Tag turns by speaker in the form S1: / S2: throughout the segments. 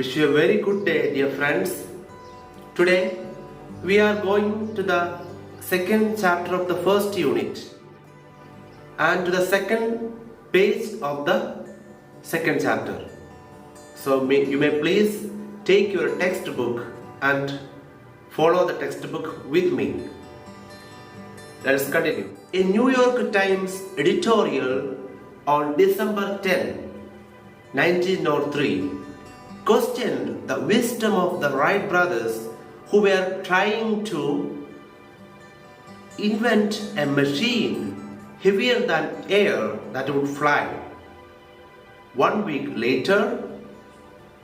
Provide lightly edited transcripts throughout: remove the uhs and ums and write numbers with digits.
S1: Wish you a very good day, dear friends. Today we are going to the second chapter of the first unit and to the second page of the second chapter. So you may please take your textbook and follow the textbook with me. Let us continue. A New York Times editorial on December 10, 1903 questioned the wisdom of the Wright brothers who were trying to invent a machine heavier than air that would fly. 1 week later,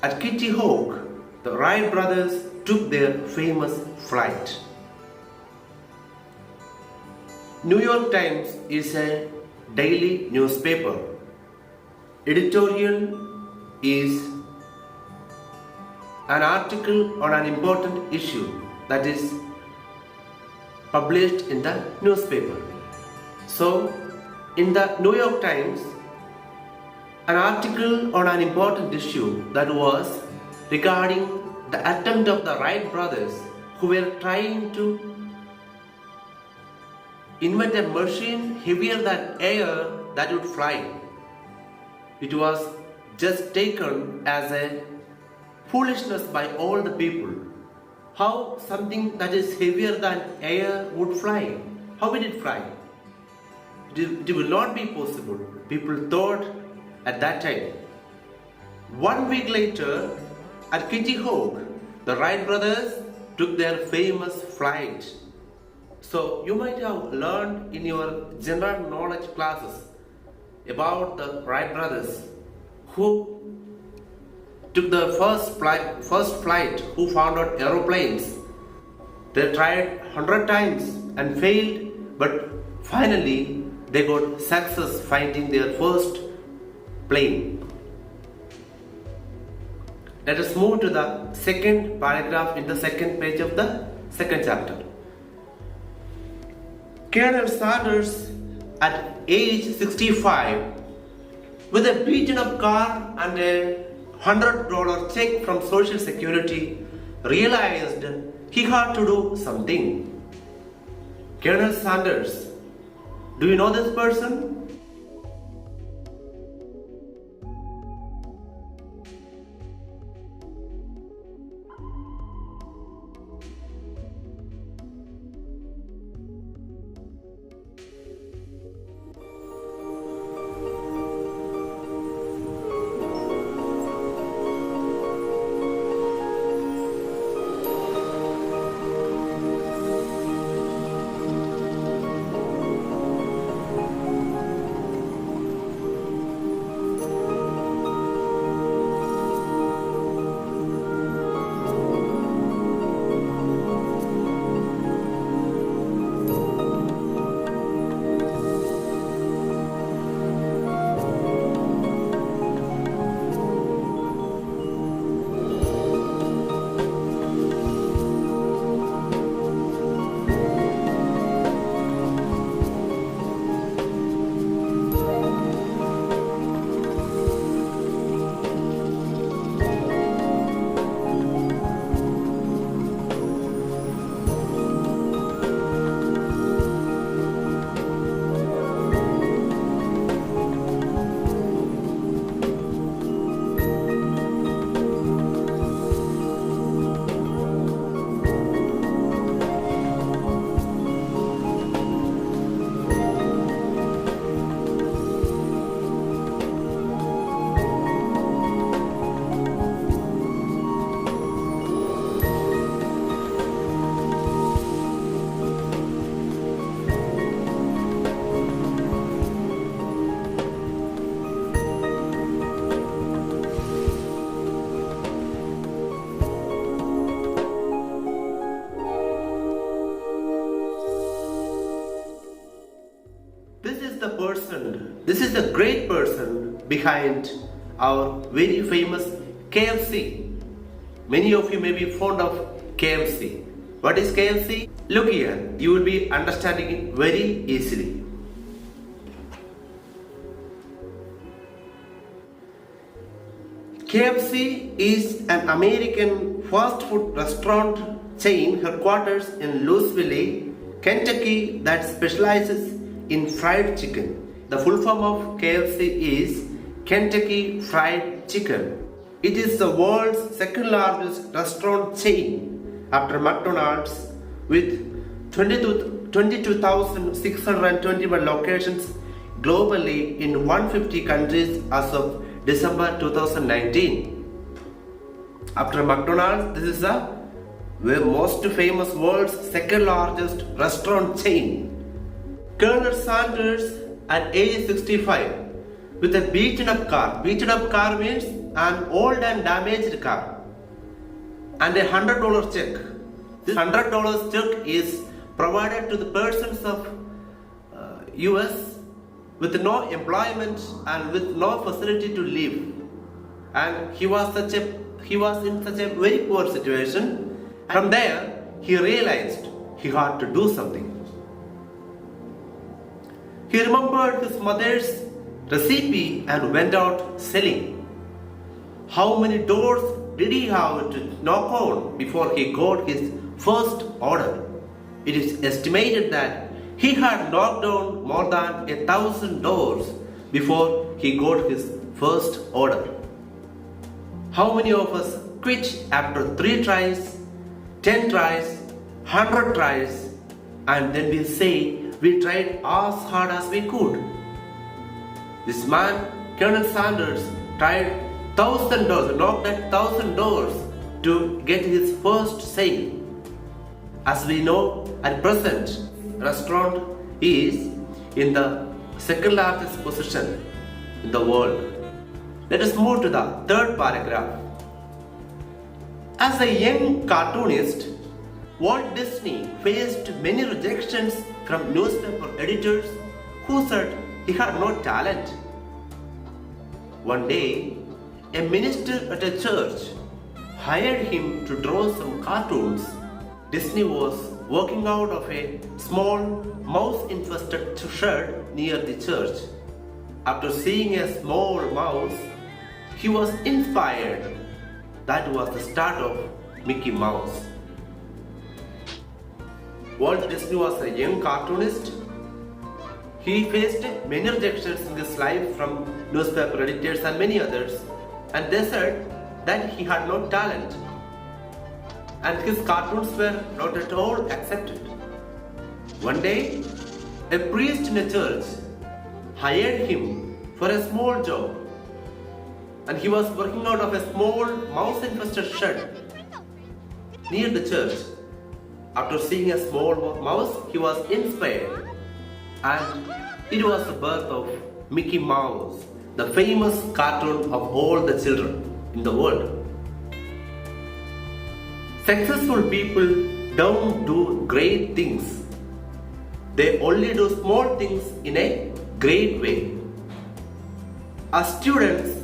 S1: at Kitty Hawk, the Wright brothers took their famous flight. New York Times is a daily newspaper. Editorial is an article on an important issue that is published in the newspaper. So, in the New York Times, an article on an important issue that was regarding the attempt of the Wright brothers who were trying to invent a machine heavier than air that would fly. It was just taken as a foolishness by all the people. How something that is heavier than air would fly? How will it fly? It will not be possible. People thought at that time. 1 week later, at Kitty Hawk, the Wright brothers took their famous flight. So you might have learned in your general knowledge classes about the Wright brothers who took the first flight, who found out aeroplanes. They tried 100 times and failed, but finally they got success finding their first plane. Let us move to the second paragraph in the second page of the second chapter. Colonel Sanders, at age 65, with a beaten up car and a $100 check from Social Security, realized he had to do something. Colonel Sanders, do you know this person? This is the great person behind our very famous KFC. Many of you may be fond of KFC. What is KFC? Look here, you will be understanding it very easily. KFC is an American fast food restaurant chain headquarters in Louisville, Kentucky that specializes in fried chicken. The full form of KFC is Kentucky Fried Chicken. It is the world's second largest restaurant chain after McDonald's with 22,621 locations globally in 150 countries as of December 2019. After McDonald's, this is the most famous world's second largest restaurant chain. Colonel Sanders at age 65 with a beaten up car. Beaten up car means an old and damaged car. And a $100 check. This $100 check is provided to the persons of US with no employment and with no facility to live. And he was in such a very poor situation. From there, he realized he had to do something. He remembered his mother's recipe and went out selling. How many doors did he have to knock on before he got his first order? It is estimated that he had knocked on more than 1,000 doors before he got his first order. How many of us quit after 3 tries, 10 tries, 100 tries, and then we say we tried as hard as we could? This man, Colonel Sanders, tried 1,000 doors, knocked at 1,000 doors to get his first sale. As we know, at present, restaurant is in the second largest position in the world. Let us move to the third paragraph. As a young cartoonist, Walt Disney faced many rejections from newspaper editors who said he had no talent. One day, a minister at a church hired him to draw some cartoons. Disney was walking out of a small mouse-infested shed near the church. After seeing a small mouse, he was inspired. That was the start of Mickey Mouse. Walt Disney was a young cartoonist. He faced many rejections in his life from newspaper editors and many others, and they said that he had no talent and his cartoons were not at all accepted. One day, a priest in a church hired him for a small job, and he was working out of a small mouse-infested shed near the church. After seeing a small mouse, he was inspired, and it was the birth of Mickey Mouse, the famous cartoon of all the children in the world. Successful people don't do great things. They only do small things in a great way. As students,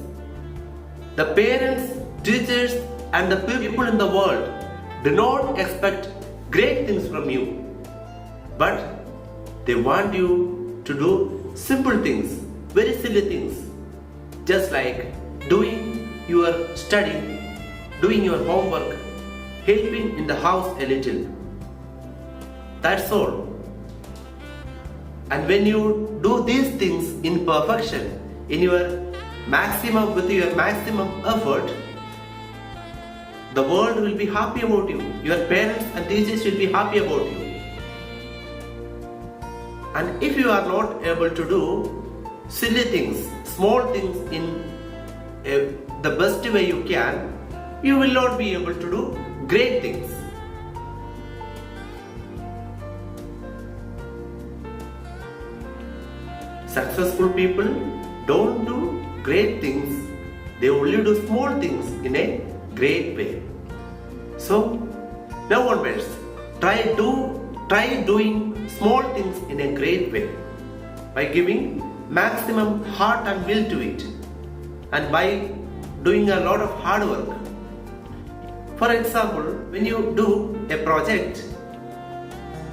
S1: the parents, teachers, and the people in the world do not expect great things from you, but they want you to do simple things, very silly things, just like doing your study, doing your homework, helping in the house a little. That's all. And when you do these things in perfection, with your maximum effort, the world will be happy about you. Your parents and teachers will be happy about you. And if you are not able to do silly things, small things in the best way you can, you will not be able to do great things. Successful people don't do great things, they only do small things in a great way. So, now onwards, try doing small things in a great way by giving maximum heart and will to it, and by doing a lot of hard work. For example, when you do a project,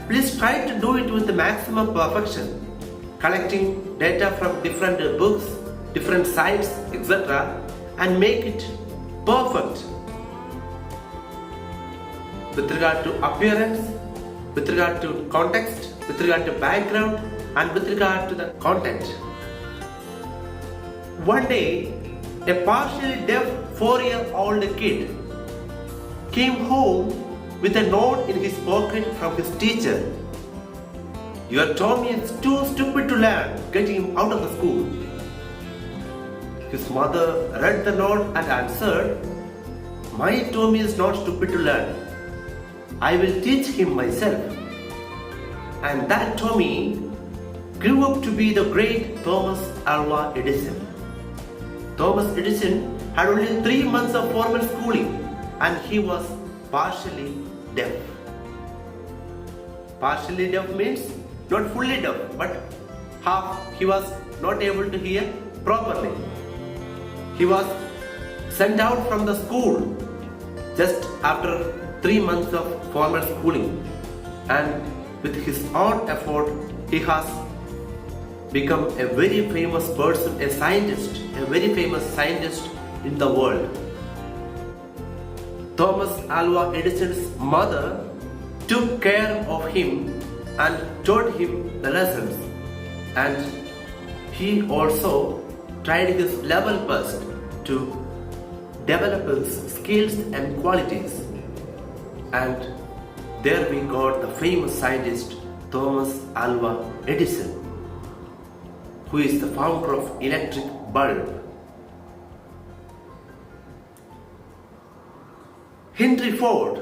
S1: please try to do it with the maximum perfection, collecting data from different books, different sites, etc., and make it perfect with regard to appearance, with regard to context, with regard to background, and with regard to the content. One day, a partially deaf 4-year-old kid came home with a note in his pocket from his teacher. "Your Tommy is too stupid to learn. Get him out of the school." His mother read the note and answered, "My Tommy is not stupid to learn. I will teach him myself." And that Tommy grew up to be the great Thomas Alva Edison. Thomas Edison had only 3 months of formal schooling and he was partially deaf. Partially deaf means not fully deaf, but half. He was not able to hear properly. He was sent out from the school just after 3 months of formal schooling, and with his own effort he has become a very famous person, a very famous scientist in the world. Thomas Alva Edison's mother took care of him and taught him the lessons, and he also tried his level best to develop his skills and qualities. And there we got the famous scientist Thomas Alva Edison, who is the founder of electric bulb. Henry Ford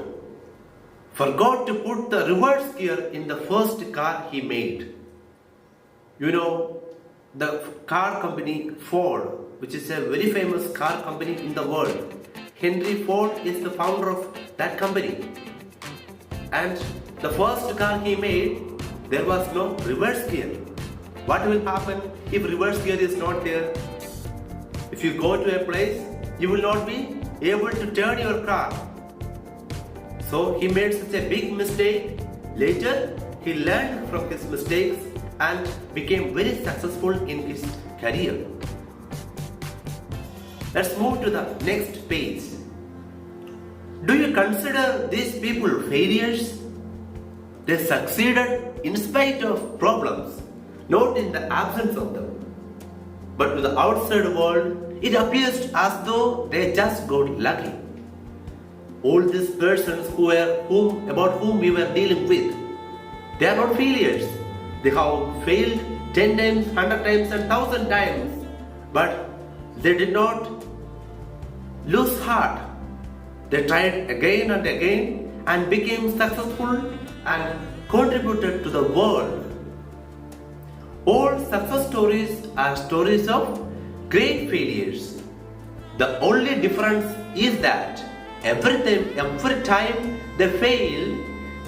S1: forgot to put the reverse gear in the first car he made. You know, the car company Ford, which is a very famous car company in the world. Henry Ford is the founder of that company. And the first car he made, there was no reverse gear. What will happen if reverse gear is not there? If you go to a place, you will not be able to turn your car. So he made such a big mistake. Later, he learned from his mistakes and became very successful in his career. Let's move to the next page. Do you consider these people failures? They succeeded in spite of problems, not in the absence of them. But to the outside world, it appears as though they just got lucky. All these persons about whom we were dealing with, they are not failures. They have failed 10 times, 100 times and 1,000 times, but they did not lose heart. They tried again and again and became successful and contributed to the world. All success stories are stories of great failures. The only difference is that every time they failed,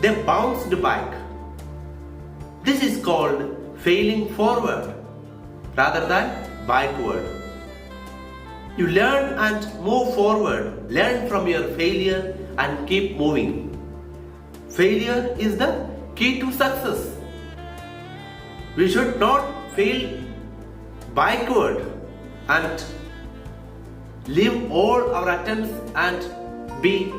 S1: they bounced back. This is called failing forward rather than backward. You learn and move forward. Learn from your failure and keep moving. Failure is the key to success. We should not fail backward and leave all our attempts and be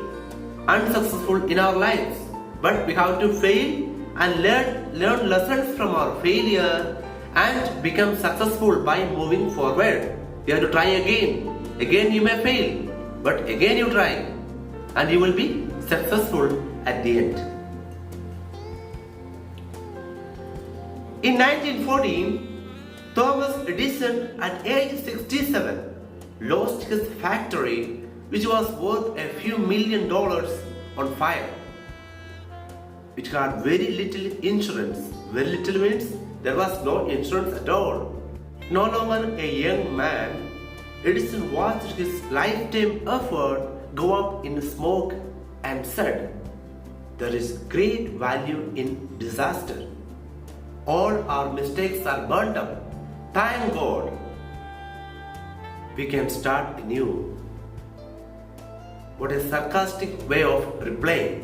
S1: unsuccessful in our lives. But we have to fail and learn lessons from our failure and become successful by moving forward. You have to try again. Again you may fail, but again you try and you will be successful at the end. In 1914, Thomas Edison at age 67 lost his factory, which was worth a few $1 million on fire. It had very little insurance. Very little means there was no insurance at all. No longer a young man, Edison watched his lifetime effort go up in smoke and said, "There is great value in disaster. All our mistakes are burnt up. Thank God. We can start anew." What a sarcastic way of replying.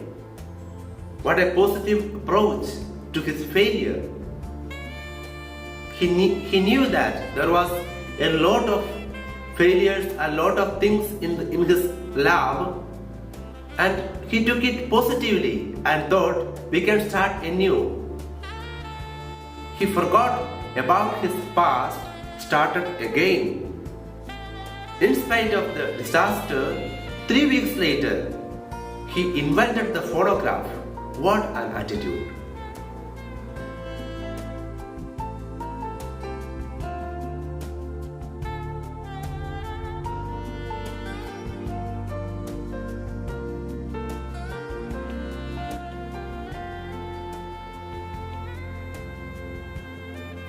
S1: What a positive approach to his failure. He knew that there was a lot of failures, a lot of things in his lab, and he took it positively and thought we can start anew. He forgot about his past, started again. In spite of the disaster, 3 weeks later, he invented the phonograph. What an attitude!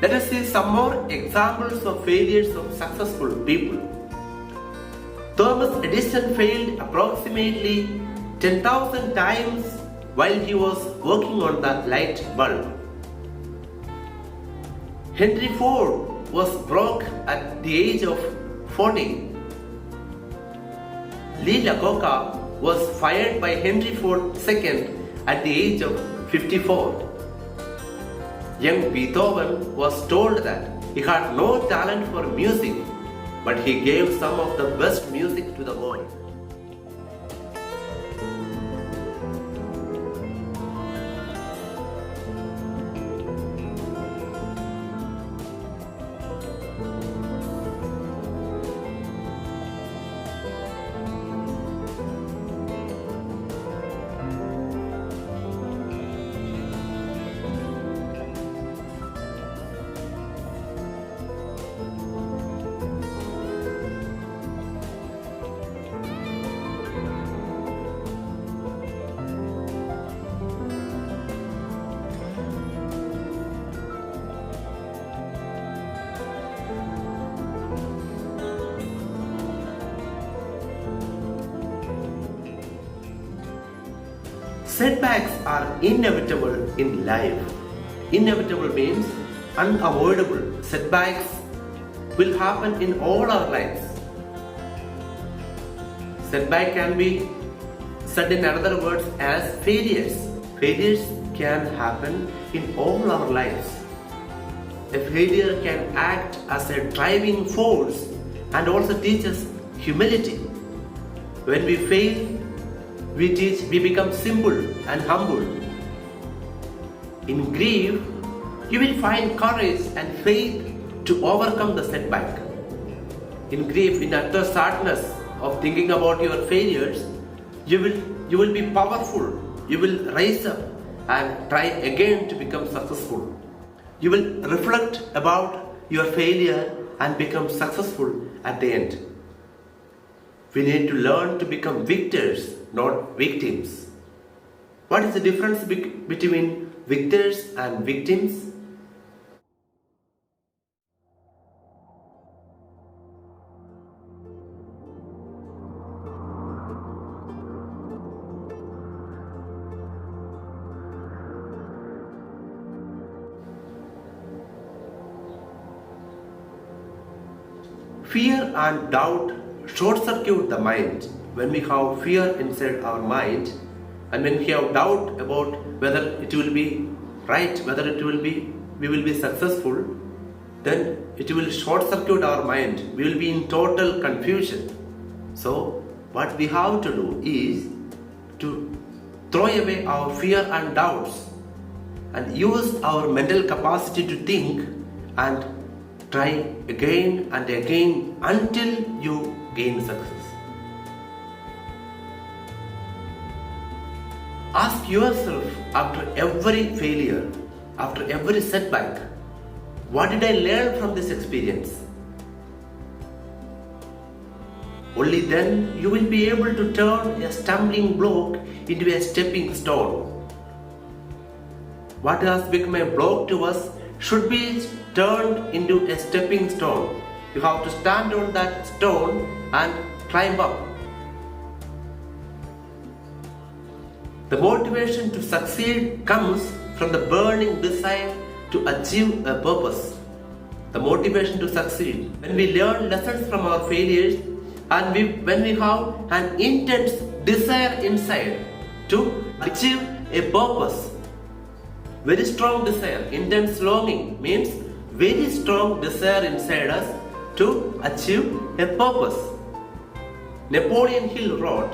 S1: Let us see some more examples of failures of successful people. Thomas Edison failed approximately 10,000 times while he was working on the light bulb. Henry Ford was broke at the age of 40. Lee Iacocca was fired by Henry Ford II at the age of 54. Young Beethoven was told that he had no talent for music, but he gave some of the best music to the world. Setbacks are inevitable in life. Inevitable means unavoidable. Setbacks will happen in all our lives. Setback can be said in other words as failures. Failures can happen in all our lives. A failure can act as a driving force and also teach us humility. When we fail, we become simple and humble. In grief, you will find courage and faith to overcome the setback. In grief, in utter sadness of thinking about your failures, you will be powerful. You will rise up and try again to become successful. You will reflect about your failure and become successful at the end. We need to learn to become victors, not victims. What is the difference between victors and victims? Fear and doubt short circuit the mind. When we have fear inside our mind and when we have doubt about whether it will be right, whether we will be successful, then it will short circuit our mind. We will be in total confusion. So what we have to do is to throw away our fear and doubts and use our mental capacity to think and try again and again until you gain success. Ask yourself after every failure, after every setback, what did I learn from this experience? Only then you will be able to turn a stumbling block into a stepping stone. What has become a block to us should be turned into a stepping stone. You have to stand on that stone and climb up. The motivation to succeed comes from the burning desire to achieve a purpose. The motivation to succeed. When we learn lessons from our failures and when we have an intense desire inside to achieve a purpose, very strong desire, intense longing means very strong desire inside us to achieve a purpose. Napoleon Hill wrote,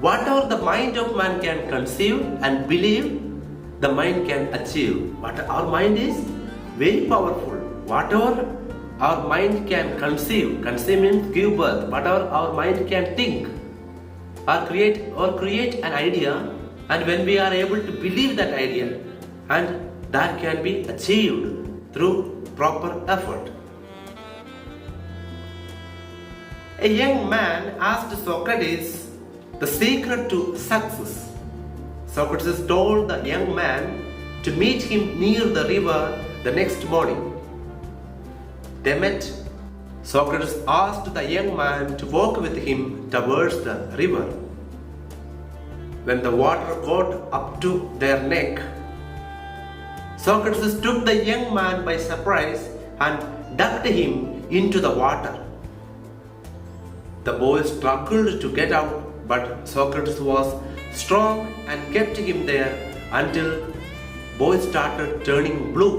S1: "Whatever the mind of man can conceive and believe, the mind can achieve." But our mind is very powerful. Whatever our mind can conceive means give birth. Whatever our mind can think or create an idea, and when we are able to believe that idea, and that can be achieved through proper effort. A young man asked Socrates the secret to success. Socrates told the young man to meet him near the river the next morning. They met. Socrates asked the young man to walk with him towards the river. When the water got up to their neck, Socrates took the young man by surprise and ducked him into the water. The boy struggled to get out, but Socrates was strong and kept him there until the boy started turning blue.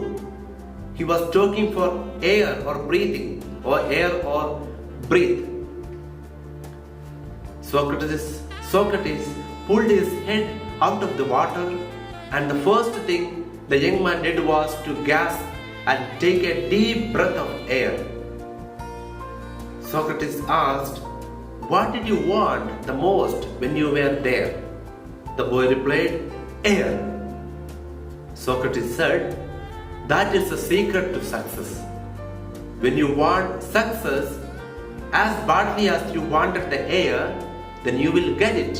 S1: He was choking for air or breathing, or air or breathe. Socrates pulled his head out of the water, and the first thing the young man did was to gasp and take a deep breath of air. Socrates asked, "What did you want the most when you were there?" The boy replied, "Air." Socrates said, "That is the secret to success. When you want success as badly as you wanted the air, then you will get it.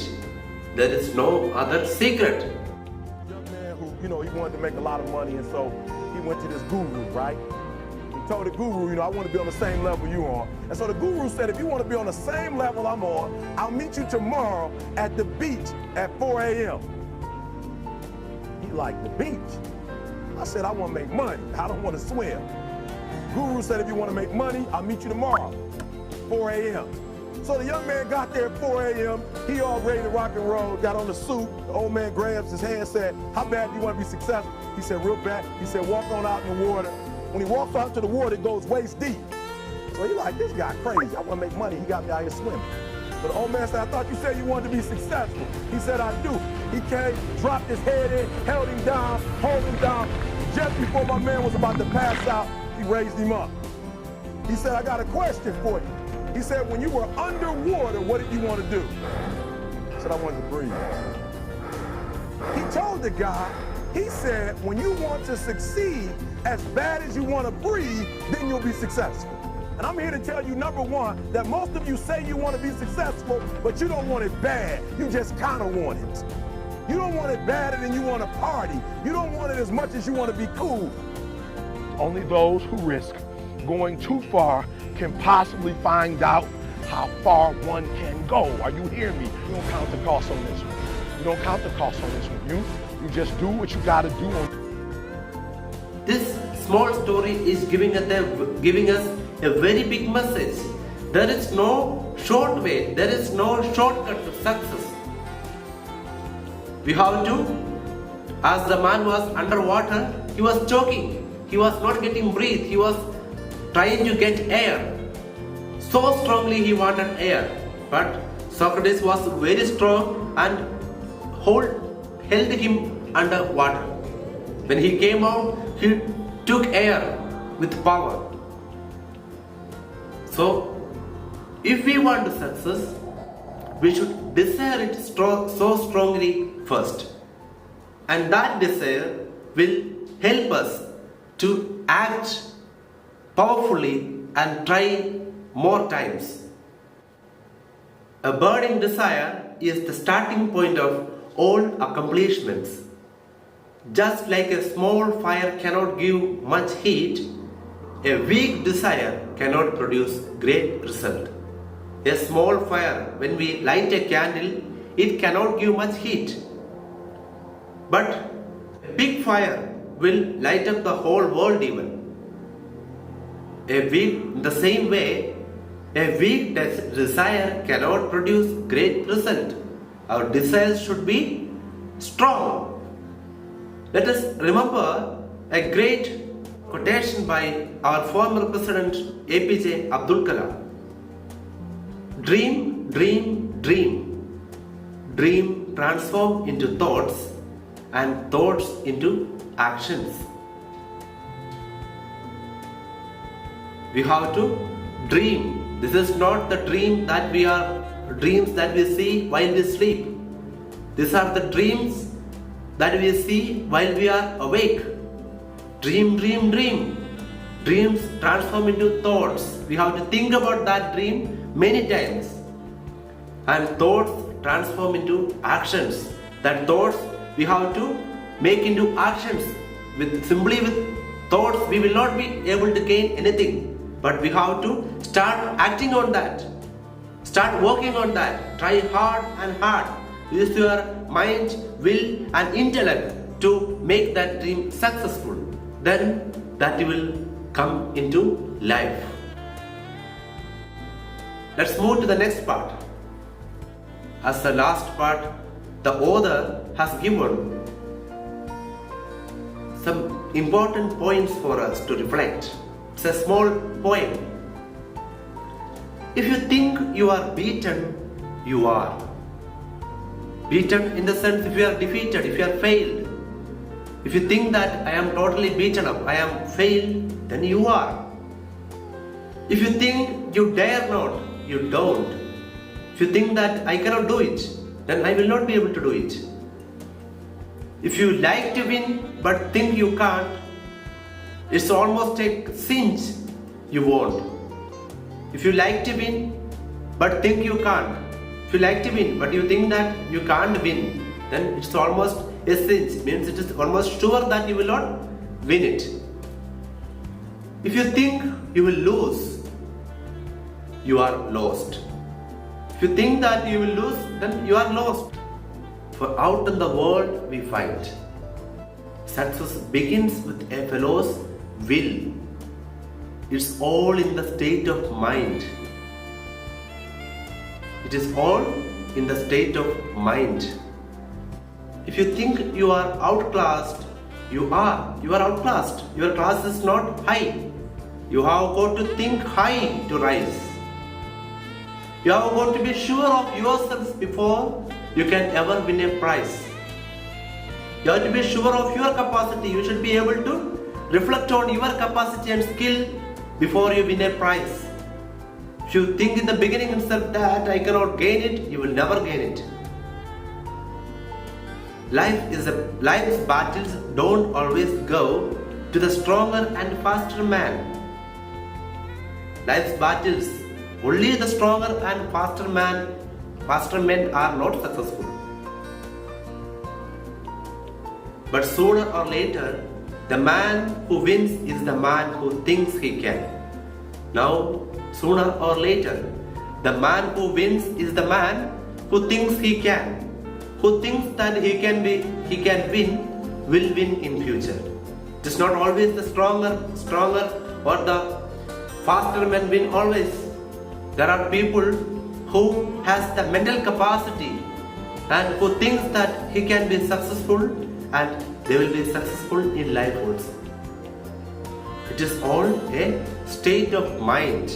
S1: There is no other secret."
S2: Young man who, he wanted to make a lot of money, and so he went to this guru, right? He told the guru, I want to be on the same level you are. And so the guru said, if you want to be on the same level I'm on, I'll meet you tomorrow at the beach at 4 a.m. He liked the beach. I said, I want to make money. I don't want to swim. Guru said, if you want to make money, I'll meet you tomorrow, 4 a.m. So the young man got there at 4 a.m. He all ready to rock and roll, got on the suit. The old man grabs his hand and said, how bad do you want to be successful? He said, real bad. He said, walk on out in the water. When he walks out to the water, it goes waist deep. So he like, this guy crazy. I want to make money. He got me out here swimming. But the old man said, I thought you said you wanted to be successful. He said, I do. He came, dropped his head in, held him down, hold him down. Just before my man was about to pass out, he raised him up. He said, I got a question for you. He said, when you were underwater, what did you want to do? He said, I wanted to breathe. He told the guy, he said, when you want to succeed as bad as you want to breathe, then you'll be successful. And I'm here to tell you, number one, that most of you say you want to be successful, but you don't want it bad. You just kind of want it. You don't want it badder than you want to party. You don't want it as much as you want to be cool. Only those who risk going too far can possibly find out how far one can go. Are you hearing me? You don't count the cost on this one. You don't count the cost on this one. You just do what you got to do.
S1: This small story is giving us a very big message. There is no short way. There is no shortcut to success. We have to, as the man was underwater, he was choking. He was not getting breath. He was trying to get air. So strongly he wanted air. But Socrates was very strong and held him under water. When he came out, he took air with power. So, if we want success, we should desire it so strongly first. And that desire will help us to act powerfully and try more times. A burning desire is the starting point of all accomplishments. Just like a small fire cannot give much heat, a weak desire cannot produce great result. A small fire, when we light a candle, it cannot give much heat. But a big fire will light up the whole world even. In the same way, a weak desire cannot produce great result. Our desires should be strong. Let us remember a great quotation by our former President APJ Abdul Kalam. Dream, dream, dream. Dream transform into thoughts and thoughts into actions. We have to dream. This is not the dreams that we see while we sleep. These are the dreams that we see while we are awake. Dream, dream, dream. Dreams transform into thoughts. We have to think about that dream many times. And thoughts transform into actions. That thoughts we have to make into actions. Simply with thoughts we will not be able to gain anything. But we have to start acting on that. Start working on that. Try hard and hard. Use your mind, will and intellect to make that dream successful. Then that will come into life. Let's move to the next part. As the last part, the author has given some important points for us to reflect. It's a small poem. If you think you are beaten, you are. Beaten in the sense if you are defeated, if you are failed. If you think that I am totally beaten up, I am failed, then you are. If you think you dare not, you don't. If you think that I cannot do it, then I will not be able to do it. If you like to win but think you can't, it's almost a cinch you won't. If you like to win but think you can't, if you like to win but you think that you can't win, then it's almost a cinch. Means it is almost sure that you will not win it. If you think you will lose, you are lost. If you think that you will lose, then you are lost. For out in the world we find success begins with a fellow's will. It's all in the state of mind. It is all in the state of mind. If you think you are outclassed, you are outclassed. Your class is not high. You have got to think high to rise. You have got to be sure of yourself before you can ever win a prize. You have to be sure of your capacity. You should be able to reflect on your capacity and skill before you win a prize. If you think in the beginning itself that I cannot gain it, you will never gain it. Life's battles don't always go to the stronger and faster man. Life's battles, only the stronger and faster men are not successful. But sooner or later, the man who wins is the man who thinks he can. Now, sooner or later, the man who wins is the man who thinks he can. Who thinks that he can win, will win in future. It is not always the stronger or the faster men win always. There are people who has the mental capacity and who thinks that he can be successful and they will be successful in life also. It is all a state of mind.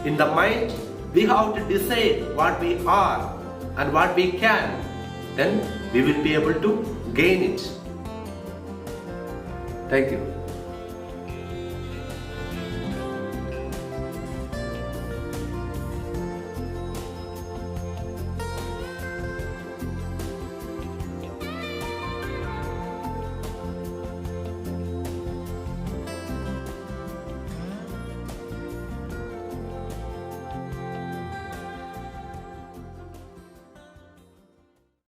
S1: In the mind, we have to decide what we are and what we can. Then we will be able to gain it. Thank you.